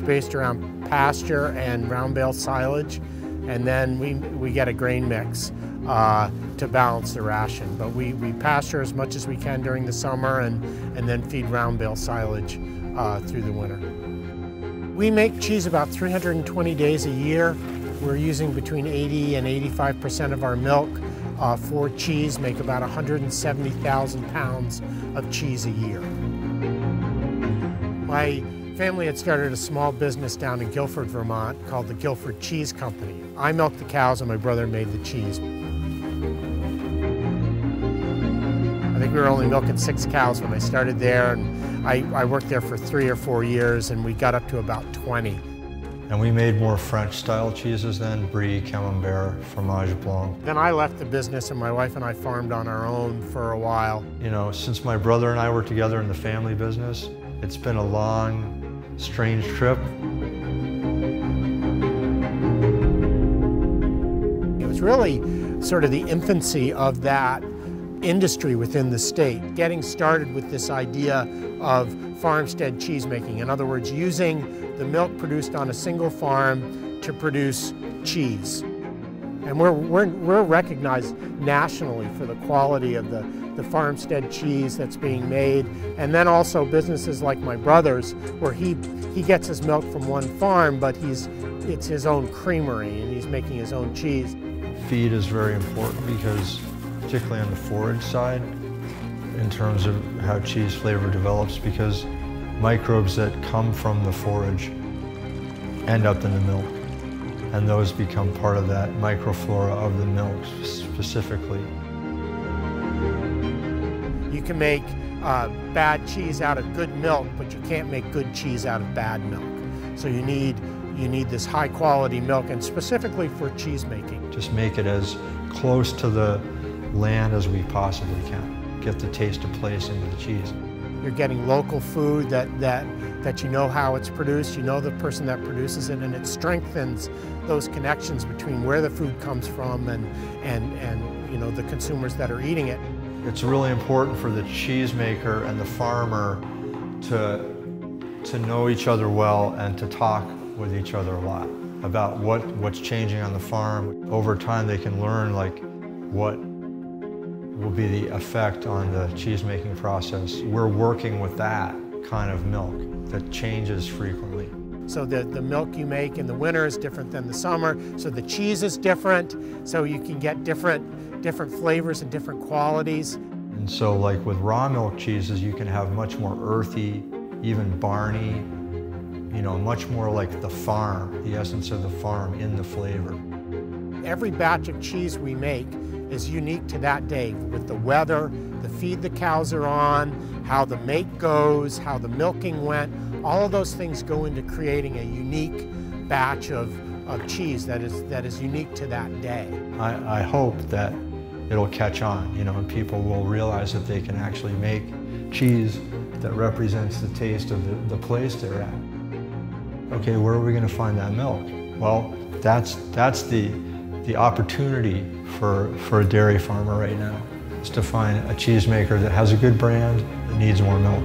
based around pasture and round bale silage, and then we get a grain mix to balance the ration. But we pasture as much as we can during the summer and then feed round bale silage through the winter. We make cheese about 320 days a year. We're using between 80 and 85% of our milk for cheese, make about 170,000 pounds of cheese a year. My family had started a small business down in Guilford, Vermont called the Guilford Cheese Company. I milked the cows and my brother made the cheese. I think we were only milking 6 cows when I started there, and I worked there for 3 or 4 years, and we got up to about 20. And we made more French-style cheeses then, Brie, Camembert, Fromage Blanc. Then I left the business, and my wife and I farmed on our own for a while. You know, since my brother and I were together in the family business, it's been a long, strange trip. It was really sort of the infancy of that industry within the state, getting started with this idea of farmstead cheesemaking. In other words, using the milk produced on a single farm to produce cheese. And we're recognized nationally for the quality of the farmstead cheese that's being made. And then also businesses like my brother's, where he gets his milk from one farm, but it's his own creamery and he's making his own cheese. Feed is very important because, particularly on the forage side, in terms of how cheese flavor develops, because microbes that come from the forage end up in the milk, and those become part of that microflora of the milk specifically. You can make bad cheese out of good milk, but you can't make good cheese out of bad milk. So you need this high quality milk, and specifically for cheese making. Just make it as close to the land as we possibly can. Get the taste of place into the cheese. You're getting local food that you know how it's produced, you know the person that produces it, and it strengthens those connections between where the food comes from and you know, the consumers that are eating it. It's really important for the cheesemaker and the farmer to know each other well and to talk with each other a lot about what's changing on the farm. Over time they can learn like what will be the effect on the cheese-making process. We're working with that kind of milk that changes frequently. So the milk you make in the winter is different than the summer, so the cheese is different, so you can get different flavors and different qualities. And so like with raw milk cheeses, you can have much more earthy, even barny, you know, much more like the farm, the essence of the farm in the flavor. Every batch of cheese we make is unique to that day, with the weather, the feed the cows are on, how the make goes, how the milking went. All of those things go into creating a unique batch of cheese that is unique to that day. I hope that it'll catch on, you know, and people will realize that they can actually make cheese that represents the taste of the place they're at. Okay, where are we going to find that milk? Well, that's the opportunity for a dairy farmer right now, is to find a cheesemaker that has a good brand that needs more milk.